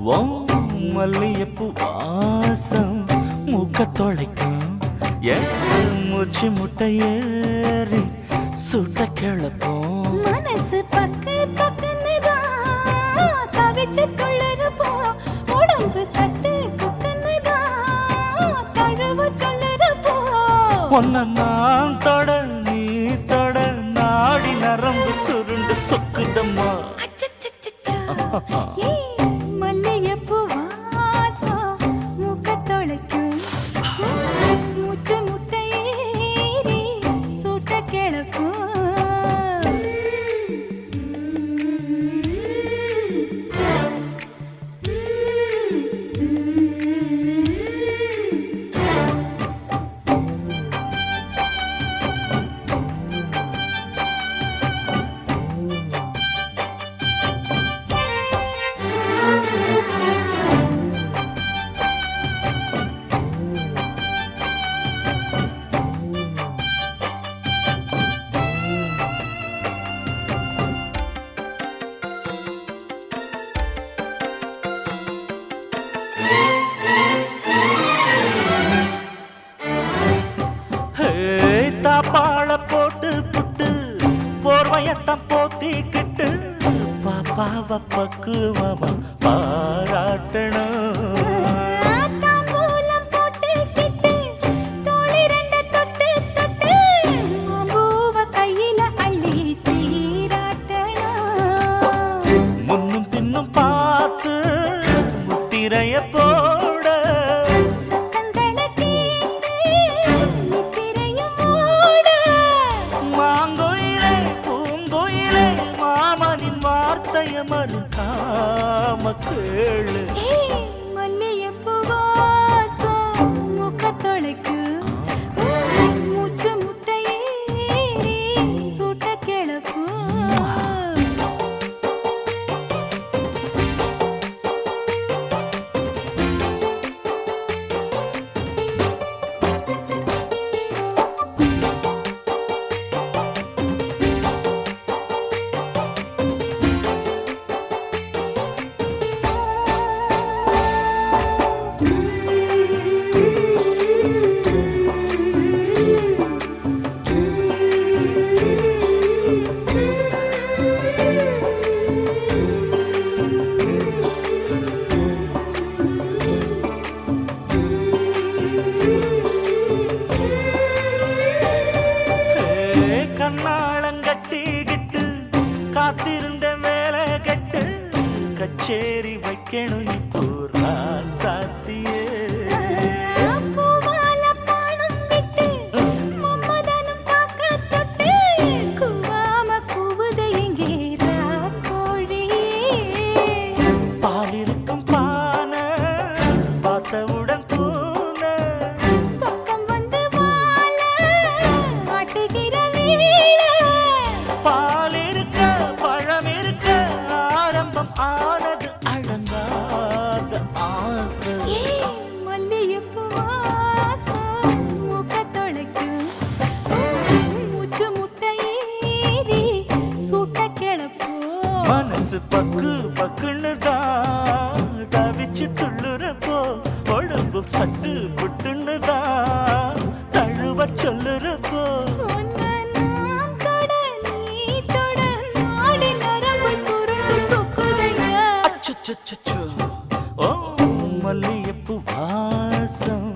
ஓ மல்லியப்பூ வாசம் மூக்க தொலைக்கும் என் மூச்சு முட்டை ஏறி சுட்ட கிளப்போம் மனசு பக்கு பக்குன்னுதான் தவிச்சு துள்ளுறப்போ உடம்பு சட்டு புக்குன்னுதான் தழுவ சொல்லுறப்போ ஒன்ன நான் தொட நீ தொட நாடி நரம்பு சுருண்டு சொக்குதம்மா மல்லியப்பூ வாசம் மூக்க தொலைக்கும் மூச்சு முட்டை ஏறி சுட்ட கிளப்பும் தாப்பாள போட்டு புட்டு போர்வையத்தான் போத்திக்கிட்டு பாப்பாவ பக்குவமா பாராட்டணும் தாம்பூலம் போட்டுக்கிட்டு தோழி ரெண்ட தொட்டு தொட்டு பூவ கையில அள்ளி சீராட்டணும் முன்னும் பின்னும் பார்த்து முத்திரைய போட சத்தங்களை கேட்டு நித்திரையும் மூட மாங்கோயிலே பூங்கோயிலே மாமனின் வார்த்தைய மறுக்காம கேளு மல்லியப்பூ வாசம் மூக்க தொலைக்கும் மூச்சு முட்டை ஏறி சுட்ட கிளப்பும் கண்ணாளங்கட்டிக்கிட்டு காத்திருந்த வேலை கட்டு கச்சேரி வைக்கணும் இப்போ ராசாத்தியே பூவால பானம் விட்டு மம்மதனம் பார்க்க தொட்டு கூவாம கூவுது எங்கே ராக்கோழியே பால் இருக்கும் பானை பார்த்தவுடன் பூன பக்கம் வந்து வாழ ஆட்டுகிற வீழ பால் இருக்க பழம் இருக்க ஆரம்பம் ஆனது அடங்காத ஆசை மல்லியப்பூ வாசம் மூக்க தொலைக்கும் மூச்சு முட்டை ஏறி சுட்ட கிளப்பும் மனசு பக்கு பக்குன்னு தான் தவிச்சு துள்ளுறப்போ உடம்பு சட்டு புட்டுன்னு தான் தழுவ சொல்லுறப்போ உன்னை நான் தொட நீ தொட நாடி நரம்பு சுருண்டு சொக்குதையா அச்சச்சச்சோ ஓ மல்லியப்பூ வாசம்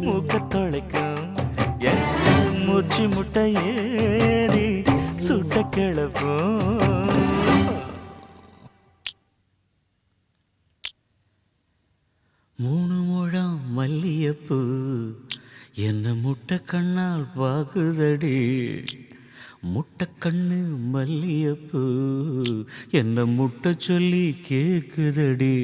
மூக்க தொலைக்கும் என் மூச்சு முட்டை ஏறி சுட்ட கிளப்பும் மூணு முழம் மல்லியப்பூ என்ன முட்டை கண்ணால் பாகுதடி முட்டை கண்ணு மல்லியப்பூ என்ன முட்டை சொல்லி கேக்குதடி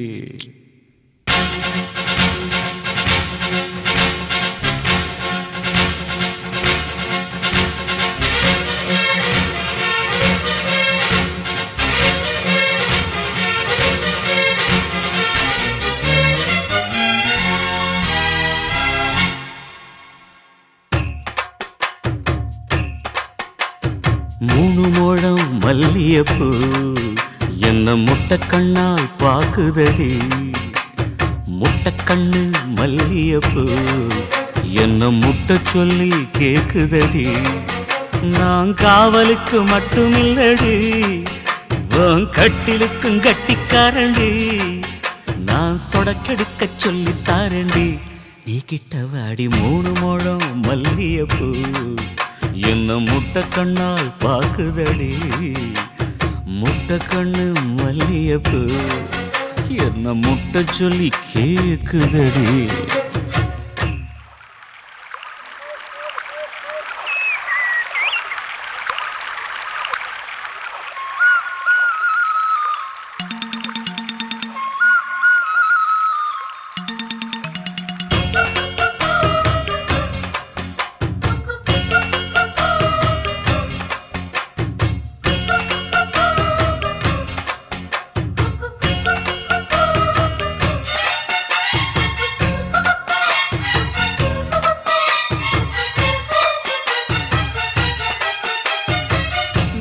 மூணு முழம் மல்லியப்பூ என்ன முட்டை கண்ணால் பாக்குதடி முட்டைக்கண்ணு மல்லியப்பூ என்ன முட்டை சொல்லி கேக்குதடி. நான் காவலுக்கு மட்டுமில்லடி, உன் கட்டிலுக்கும் கட்டிக்காரண்டி. நான் சொடக்கெடுக்க சொல்லி தாரண்டி. நீ கிட்ட வாடி 3 முழம் மல்லியப்பூ என்ன முட்டை கண்ணால் பாக்குதடி. முட்டை கண்ணு மல்லியப்பூ என்ன முட்டை சொல்லி கேக்குதடி.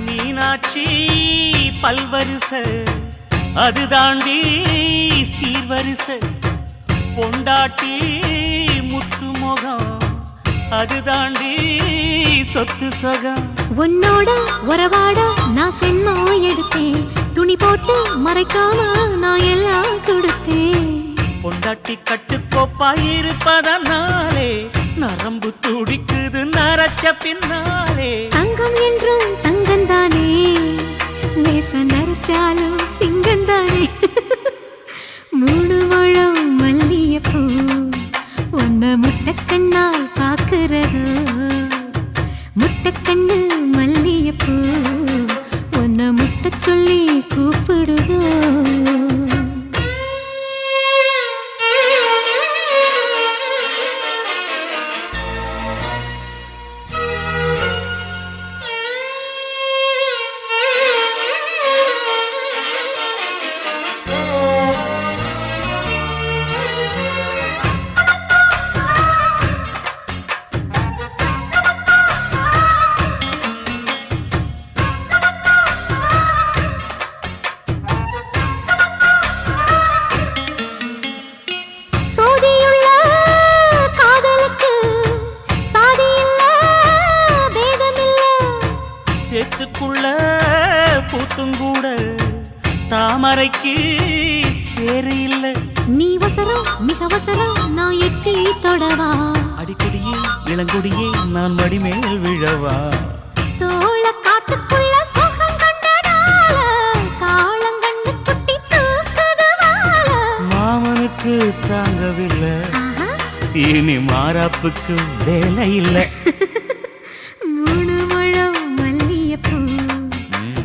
மீனாட்சி பல்வரிச அது தாண்டி சீர்வரிச. பொண்டாட்டி முத்து முகம் அது தாண்டி சொத்து சொகம். உன்னோட உறவாட நான் சென்மா எடுத்தேன், துணி போட்டு மறைக்காம நான் எல்லாம் கொடுத்தேன். பொண்டாட்டி கட்டுக்கோப்பாயிருப்பதனாலே நரம்பு துடிக்குது நரச்ச பின்னாலே. தங்கம் என்றும் தங்கந்தானே, லேச நரைச்சாலும் சிங்கந்தானே. 3 முழம் மல்லியப்பூ உன்ன முட்டைக்கண்ணால் பாக்குறதோ. முட்டைக்கண்ணு மல்லியப்பூ உன்ன முட்டை சொல்லி கூப்பிடுதோ. சேத்துக்குள்ள பூத்துங்கூட தாமரைக்கு சேரு இல்ல. நீ வசரம் மிக வசரம் நான் எட்டி தொடவா. அடிக்கொடியே இளங்கொடியே நான் மடிமேல் விழவா. சோழ காட்டுக்குள்ள சோகம் கண்டதால காளங்கண்ணு குட்டி தூக்குதுவால. மாமனுக்கு தாங்கவில்லை, இனி மாறாப்புக்கு வேலை இல்லை. 3 முழம் மல்லியப்பூ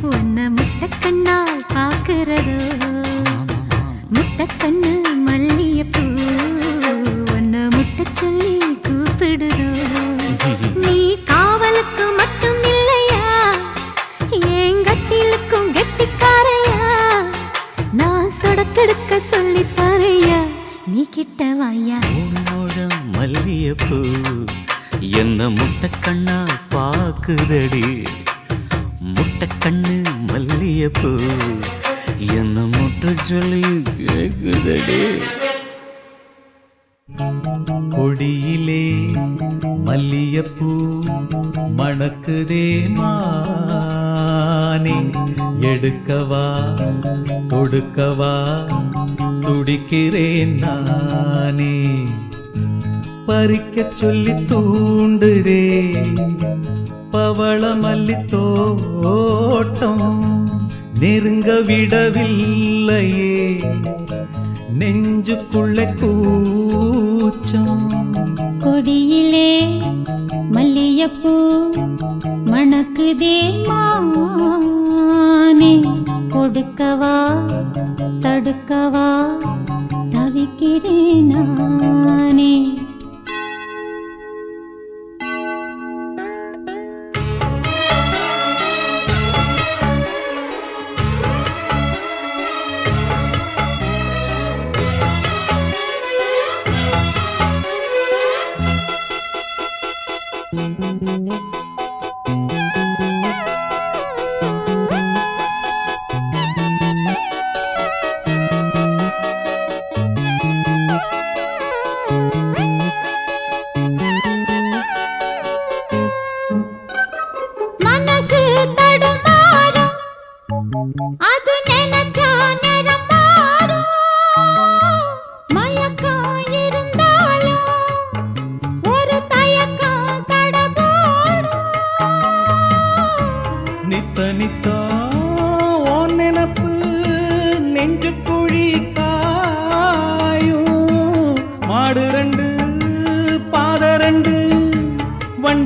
உன்ன முட்டைக்கண்ணால் பாக்குறதோ. முட்டைக்கண்ணு மல்லியப்பூ உன்ன முட்டை சொல்லி கூப்பிடுதோ. நீ காவலுக்கு மட்டும் இல்லையா, என் கட்டிலுக்கும் கெட்டிக்காரையா. நான் சொடக்கெடுக்க சொல்லி தரையா, நீ கிட்ட வாயா. 3 முழம் மல்லியப்பூ என்ன முட்டைக்கண்ணா பாக்குதடி. முட்டைக்கண்ணு மல்லியப்பூ என்ன முட்டை சொல்லி கேக்குதடி. கொடியிலே மல்லியப்பூ மணக்குதே மானே. எடுக்கவா கொடுக்கவா துடிக்கிறேன் நானே. பறிக்க சொல்லி தூண்டுதே பவள மல்லி தோட்டம். நெருங்க விடவில்லையே நெஞ்சுக்குள்ள கூச்சம். கொடியிலே மல்லியப்பூ மணக்குதே மானே. கொடுக்கவா தடுக்கவா தவிக்கிறேன் நானே.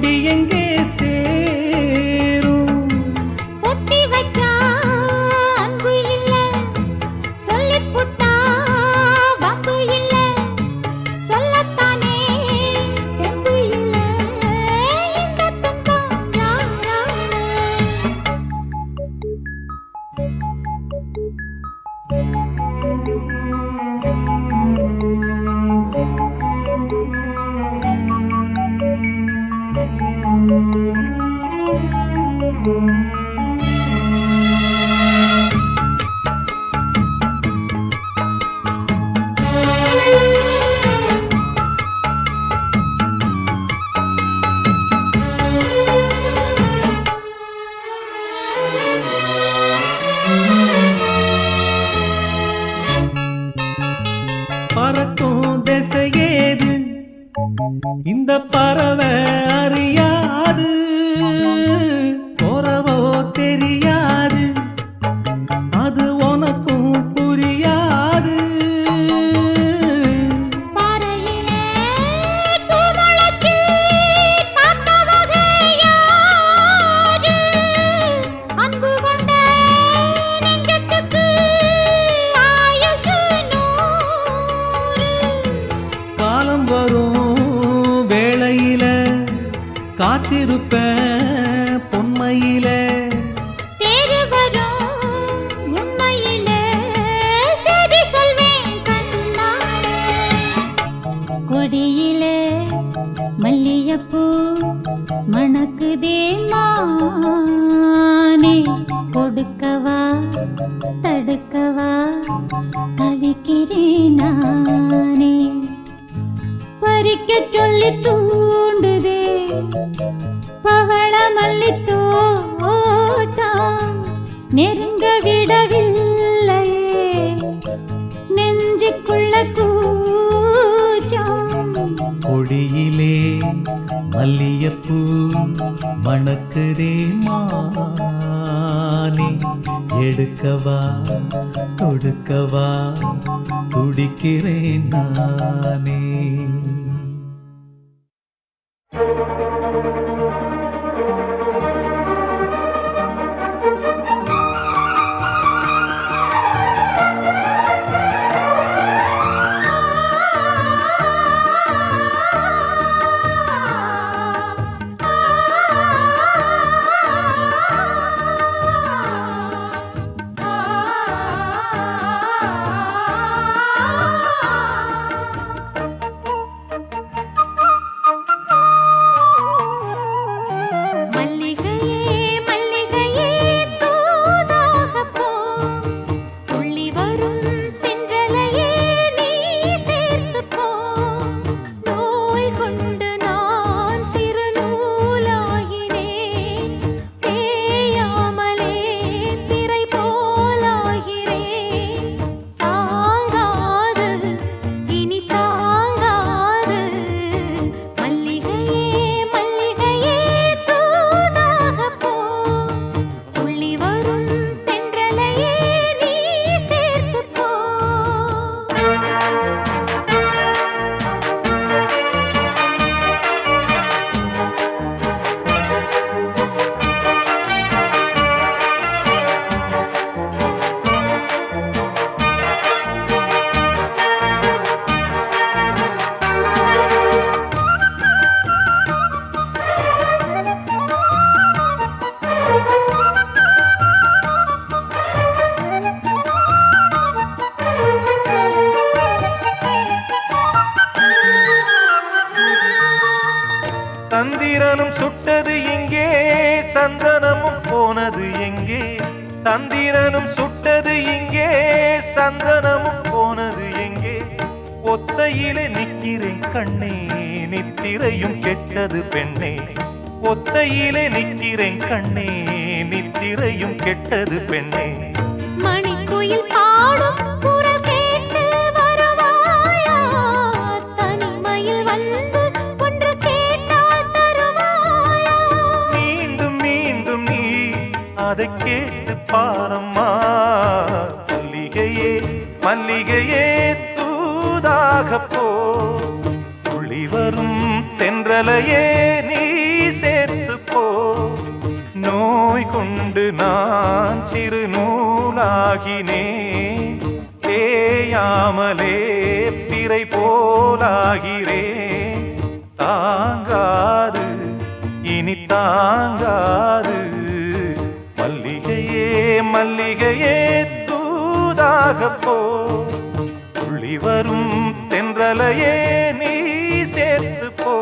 வண்டி எங்கே சேரும்? பொத்தி வச்சா அன்பு இல்ல, சொல்லிப் புட்டா வம்பு இல்ல, சொல்லத்தானே தெம்பு இல்ல, இந்த துன்பம் யாரால? பறக்கும் திசையேது இந்த பறவை அறியாது, போறவோ தெரியாது, அது உனக்கும் புரியாது. பாறையிலே பூ முளைச்சு பார்த்த வகையாரு, அன்பு கொண்ட நெஞ்சத்துக்கு ஆயுசு 100. காலம் வரும் வேளையில காத்திருப்பேன் பொன்மையில, தேடி வரும் உண்மையிலே செய்தி சொல்வேன் கண்ணாலே. கொடியிலே மல்லிகைப்பூ மணக்குதே மானே, கொடுக்கவா தடுக்கவா தவிக்கிறேன் நானே. பறிக்க சொல்லி தூண்டுதே பவள மல்லி தோட்டம், நெருங்க விடவில்லையே நெஞ்சுக்குள்ள கூச்சம். கொடியிலே மல்லிகைப்பூ மணக்குதே மானே, எடுக்கவா தொடுக்கவா துடிக்கிறேன் நானே. சந்திரனும் சுட்டது எங்கே, சந்தனமும் போனது எங்கே? சந்திரனும் சுட்டது இங்கே, சந்தனமும் போனது எங்கே? ஒத்தையிலே நிற்கிறேன் கண்ணே, நித்திரையும் கெட்டது பெண்ணே. ஒத்தையிலே நிற்கிறேன் கண்ணே, நித்திரையும் கெட்டது பெண்ணே. மணிக்குயில் பாடும் குரல் கேட்டு வருவாயா, தனிமையில் வந்து ஒன்று கேட்டால் தருவாயா? மீண்டும் மீண்டும் நீ அதை கேட்டு பாரம்மா. மல்லிகையே மல்லிகையே தூதாக போ, துளி வரும் தென்றலையே நீ நோய் கொண்டு நான் சிறு நூலாகினேன், தேயாமலே பிறை போலாகிறேன். தாங்காது இனி தாங்காது, மல்லிகையே மல்லிகையே தூதாக போ, துள்ளி வரும் தென்றலையே நீ சேர்த்து போ.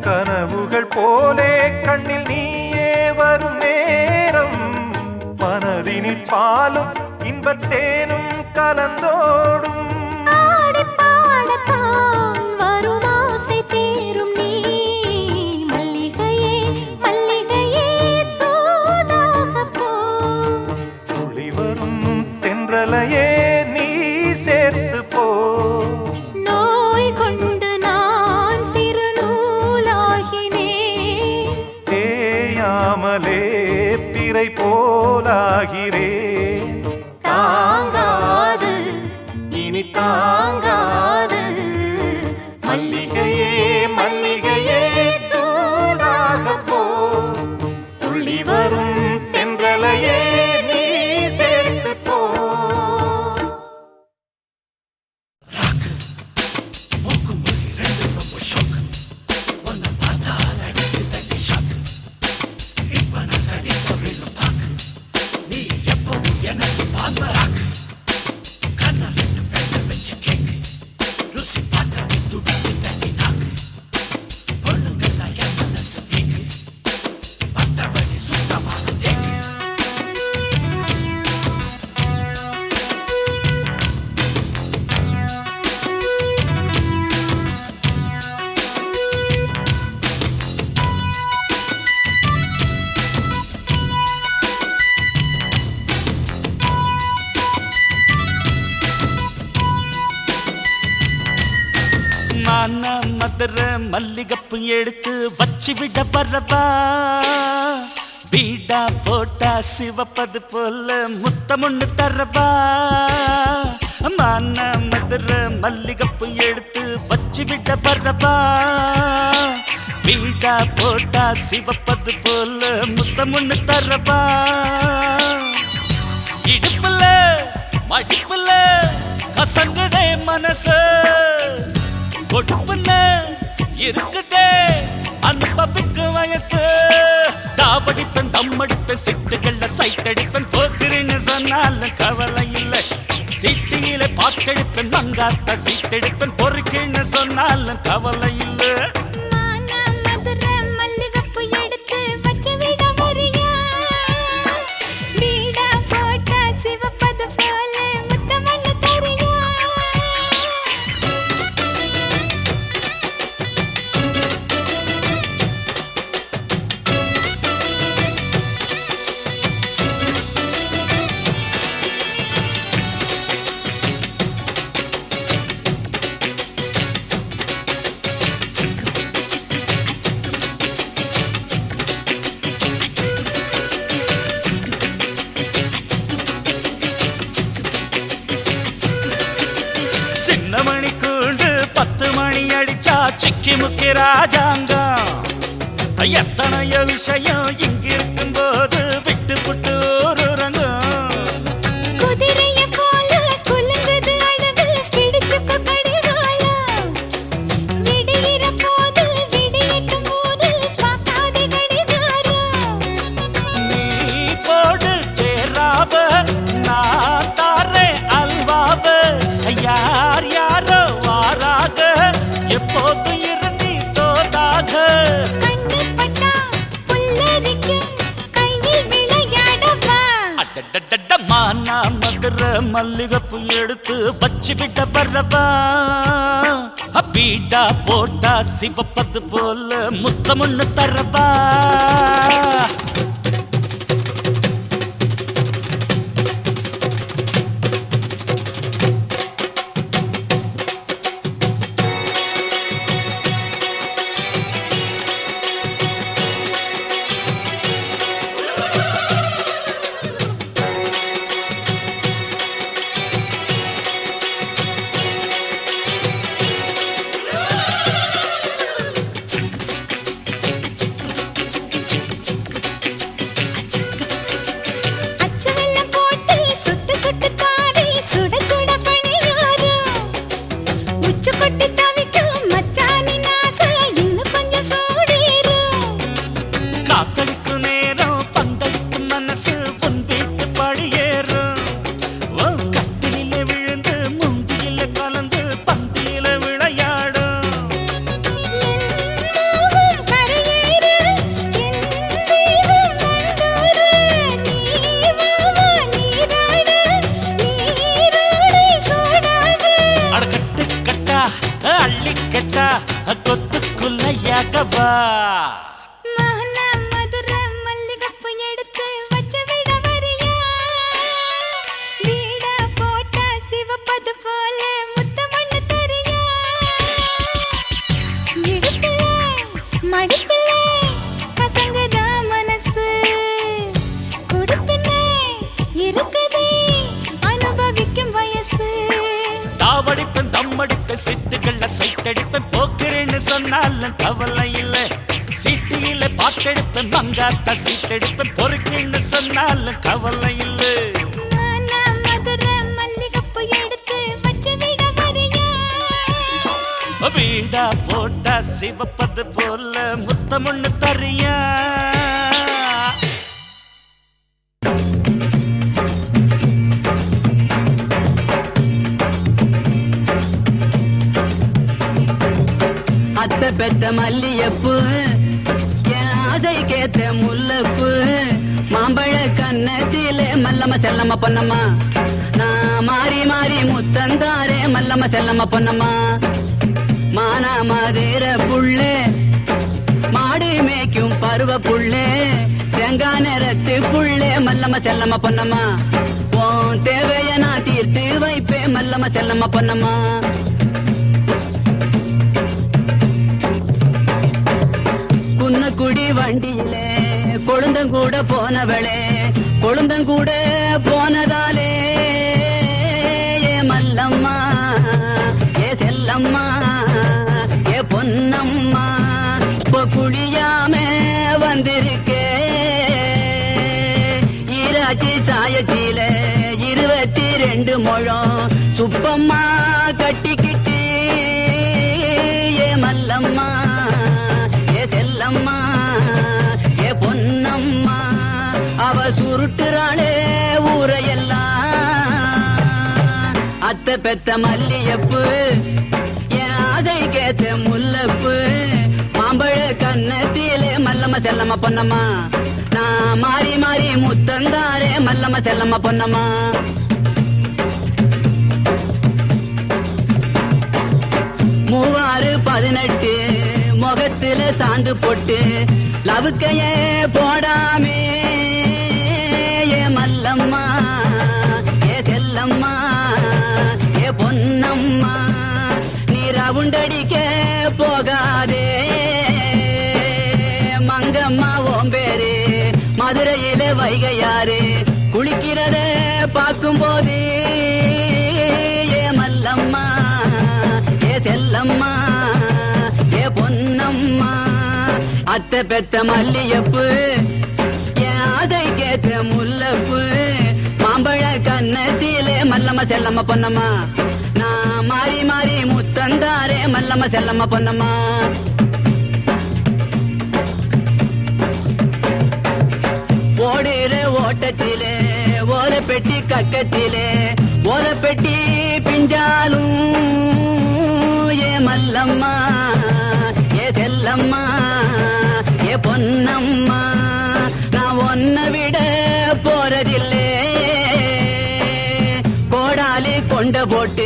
கனவுகள் போலே கண்ணில் நீயே வரும் நேரம், மனதினில் பாலும் இன்பத்தேனும் கலந்தோடும். துளி வரும் தென்றலையே நீ சேர்த்து போ. நோய் கொண்டு நான் சிறு நூலாகினேன், தேயாமலே பிறை போலாகிறேன். தாங்காது இனி தாங்காது, மல்லிகையே மல்லிகையே தூதாக போ, துள்ளி வரும் தென்றலையே நீ சேர்த்து போ. மதுர மல்லிகப்பு எடுத்து வச்சு விட வரவா, வீடா போட்டா சிவப்பது போல முத்தமுன்னு தரவா. மான மதுர மல்லிகப்பு எடுத்து வச்சு விட வரவா, வீடா போட்டா சிவப்பது போல முத்தமுன்னு தரவா. இடுப்புல மடிப்புல கசங்குதே மனசு, கொடுப்புன்னு இருக்குதே அனுபவிக்கு வயசு. தாவடிப்பன் தம்மடிப்பன் சிட்டுகள்ல சைட்டடிப்பன், போக்குறேன்னு சொன்னாலும் கவலை இல்லை. சீட்டியில பாட்டெடுப்பன் மங்காத்த சீட்டெடுப்பன், பொறுக்குன்னு சொன்னாலும் கவலை இல்லை. சின்னமணி கூண்டு 10 மணி அடிச்சா சிக்கி முக்கி ராஜாங்கம். எத்தனையோ விஷயம் இங்கிருக்கும் போது விட்டு புட்டு ஒரு ரங்கம். குதிரைய போல குலுங்குது அழகு, பிடிச்சுக்க கடிவாளம். விடுகிற மல்லிகைப்பூ எடுத்து வச்சு விட்ட பரவா பீடா போட்டா சிவப்பது போல முத்தமுன்னு தரவா கொத்துக்குள்ளையாகவா மதுர மல்லிகைப்பூ எடுத்து வச்சு விட வரியா வீடா போட்டா சிவப்பது போல முத்தமண்ணு தரியா இடுப்புல மடிப்புல பசங்கதான் மனசு கொடுப்பின இருக்குதே அனுபவிக்கும் வயசு தாவடிப்பேன் தம்மடிப்பேன் சிட்டுகள்ல சைட்டடிப்பேன் போக்குறேன்னு சொன்னாலும் கவலை இல்லை சீட்டியில பாட்டெடுப்பேன் மங்காத்தா சீட்டெடுப்பேன் பொறுக்குன்னு சொன்னாலும் கவலை இல்லை மதுர மல்லிகைப்பூ எடுத்து வச்சு விட வரியா வீடா போட்டா சிவப்பது போல முத்தமுன்னு தரியா அத்தை பெத்த மல்லியப்பு அதை கேத்த முல்லப்பு மாம்பழ கண்ணத்திலே மல்லம்ம செல்லம்ம பொன்னம்மா நான் மாறி மாறி முத்தந்தாரே மல்லம்ம செல்லம்ம பொன்னம்மா மானா மாதேர புள்ளே மாடு மேய்க்கும் பருவ புள்ளே தேங்கா நிறத்து புள்ளே மல்லம்ம செல்லம்ம பொன்னம்மா உன் தேவைய நான் தீர்த்து வைப்பேன் மல்லம்ம செல்லம்ம பொன்னம்மா குடி வண்டியிலே கொழுந்தங்கூட போனவளே கொழுந்தங்கூட போனதாலே ஏ மல்லம்மா ஏ செல்லம்மா ஏ பொன்னம்மா குளியாம வந்திருக்கே ஈராட்சி சாயத்தில 22 முழம் சுப்பம்மா கட்டிக்கிட்டு ஏ மல்லம்மா செல்லம்மா ஏ பொன்னம்மா அவ சுருட்டுறாளே ஊரையெல்லாம் அத்தை பெத்த மல்லியப்பு அதை கேத்த முல்லப்பு மாம்பழ கண்ணத்திலே மல்லம்ம செல்லம்ம பொன்னம்மா நான் மாறி மாறி முத்தந்தாரே மல்லம்ம செல்லம்ம பொன்னம்மா மூவாறு 18 முகத்துல சாந்து போட்டு லவுக்கையே போடாமே ஏ மல்லம்மா ஏ செல்லம்மா ஏ பொன்னம்மா நீ ரவுண்டடிக்க போகாதே மங்கம்மா ஓம்பேரு மதுரையில வைகையாரு குளிக்கிறத பார்க்கும் போது ஏ மல்லம்மா ஏ செல்லம்மா பொன்னம்மா அத்தை பெத்த மல்லியப்பு அதை கேத்த முல்லப்பு மாம்பழ கண்ணத்திலே மல்லம்ம செல்லம்ம பொன்னம்மா நான் மாறி மாறி முத்தந்தாரே மல்லம்ம செல்லம்ம பொன்னம்மா ஓடுற ஓட்டத்திலே ஓர பெட்டி கக்கத்திலே ஓர பெட்டி பிஞ்சாலும் ஏ மல்லம்மா ஏ செல்லம்மா ஏ பொன்னம்மா நான் ஒன்ன விட போறதில்லே கொண்ட போட்டு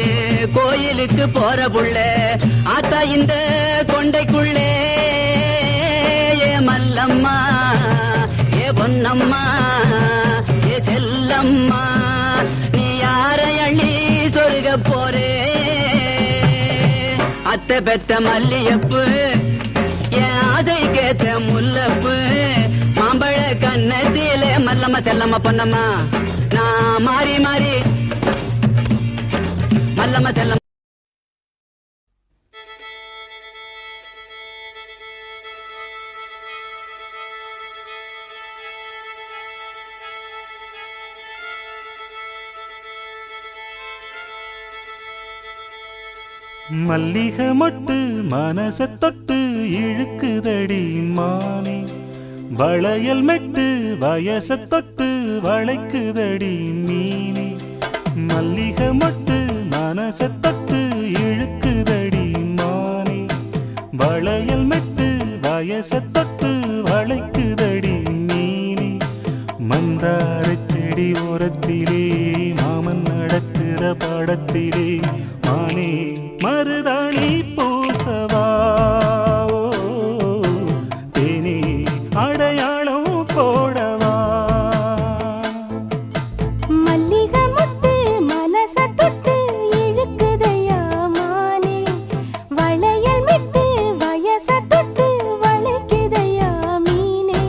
கோயிலுக்கு போற புள்ள ஆத்தா இந்த கொண்டைக்குள்ளே ஏ மல்லம்மா ஏ பொன்னம்மா ஏ செல்லம்மா நீ யாரை அள்ளி சொருக போறே அத்தை பெத்த மல்லியப்பு என் ஆதை கேத்த முல்லப்பு மாம்பழ கண்ணத்திலே மல்லம்மா செல்லம்மா பொன்னம்மா நான் மாறி மாறி மல்லம்மா செல்லம் மல்லிகை மொட்டு மனச தொட்டு இழுக்குதடி மானே வளையல் மெட்டு வயச தொட்டு வளைக்குதடி மீனே மல்லிகை மொட்டு மனச தொட்டு இழுக்குதடி மானே வளையல் மெட்டு வயச தொட்டு வளைக்குதடி மீனே மந்தார செடி ஓரத்திலே மாமன் நடக்கிற படத்திலே மானே மருதாணி பூசவா தேனி அடையாளம் போடவா மல்லிகை முத்து மனச தொட்டு இழுக்குதையா மானே வளையல் மிட்டு வயச தொட்டு வளைக்குதையா மீனே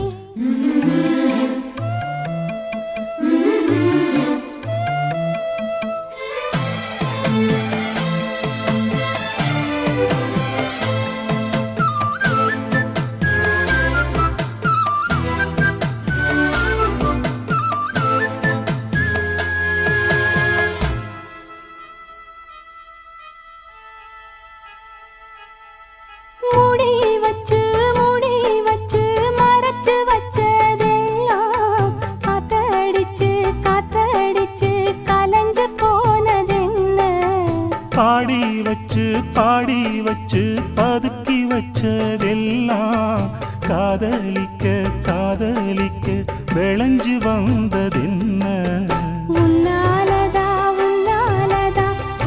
மூடி வச்சு மறைச்சு வச்சதெல்லாம் காத்தடிச்சு கலஞ்சு போனதென்ன பாடி வச்சு பதுக்கி வச்சதெல்லாம் காதலிக்க விளைஞ்சு வந்ததென்ன உன்னாலதா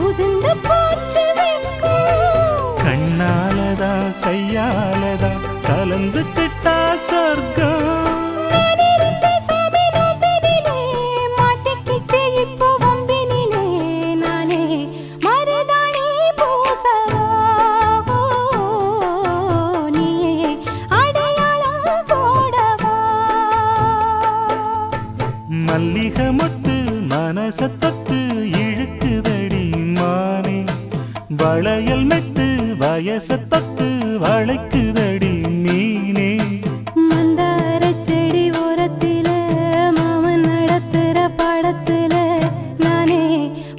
உதிர்ந்து போச்சு வெட்கம் கண்ணாலதா கையாலதா கலந்து கிட்டா சொர்க்கம் நான் இருந்த சபையிலே மாட்டிக்கிட்டு இப்போ வம்பினிலே நானே மருதாணி பூசவா நீயே அடையாளம் போடவா மல்லிகை மொட்டு மனச தொட்டு இழுக்குதடி மானே வளையல் மெட்டு வயச தொட்டு வளைக்குதடி மீனே மந்தார செடி ஓரத்தில மாமன் நடத்துற படத்துல நானே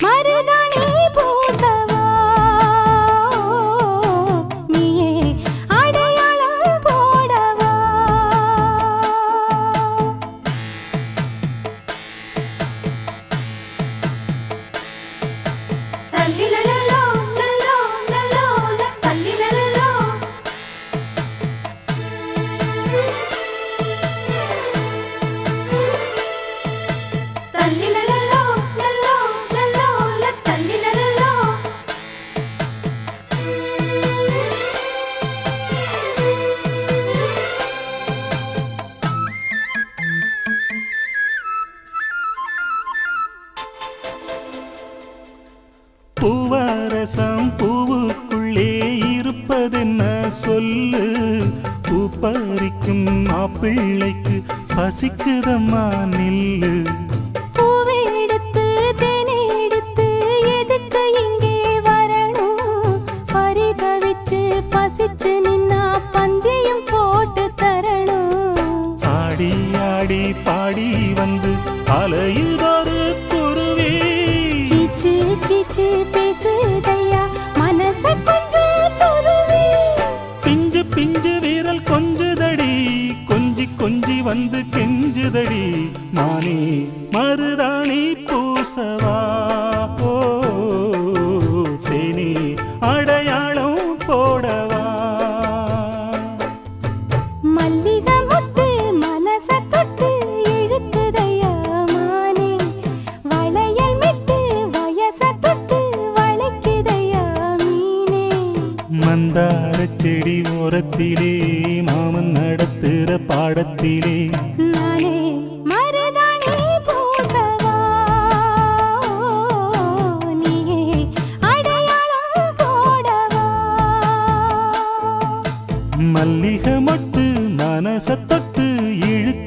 மருதாணி பூசவா நீயே அடையாளம் போடவா தல்லிலலலோ லலோ லலோ தல்லிலலலோ தல்லிலலலோ லலோ லலோ தல்லிலலலோ பூவரசம் பூவுக்குள்ளே இருப்பதென்ன சொல்லு பூ பறிக்கும் மாப்பிள்ளைக்கு பசிக்குதம்மா நில்லு பூவெடுத்து தேனெடுத்து எதுக்கு இங்கே வரணும் பரிதவிச்சு பசிச்சு நின்னா பந்தியும் போட்டு தரணும் ஆடி ஆடி பாடி வந்து அலையுதொரு குருவி கீச்சு கீச்சு பேசுதையா மனச கொஞ்சம் துருவி பிஞ்சு பிஞ்சு வீரல் கொஞ்சுதடி கொஞ்சி வந்து கெஞ்சுதடி மானே மருதாணி பூசவா தேனி அடையாளம் போடவா மல்லிகை முத்து மனச தொட்டு இழுக்குதையா மானே வளையல் மிட்டு வயச தொட்டு கழுத்திலே நானே மருதாணி பூசவா நீயே அடையாளம் போடவா மல்லிகை மொட்டு மனச தொட்டு இழுக்க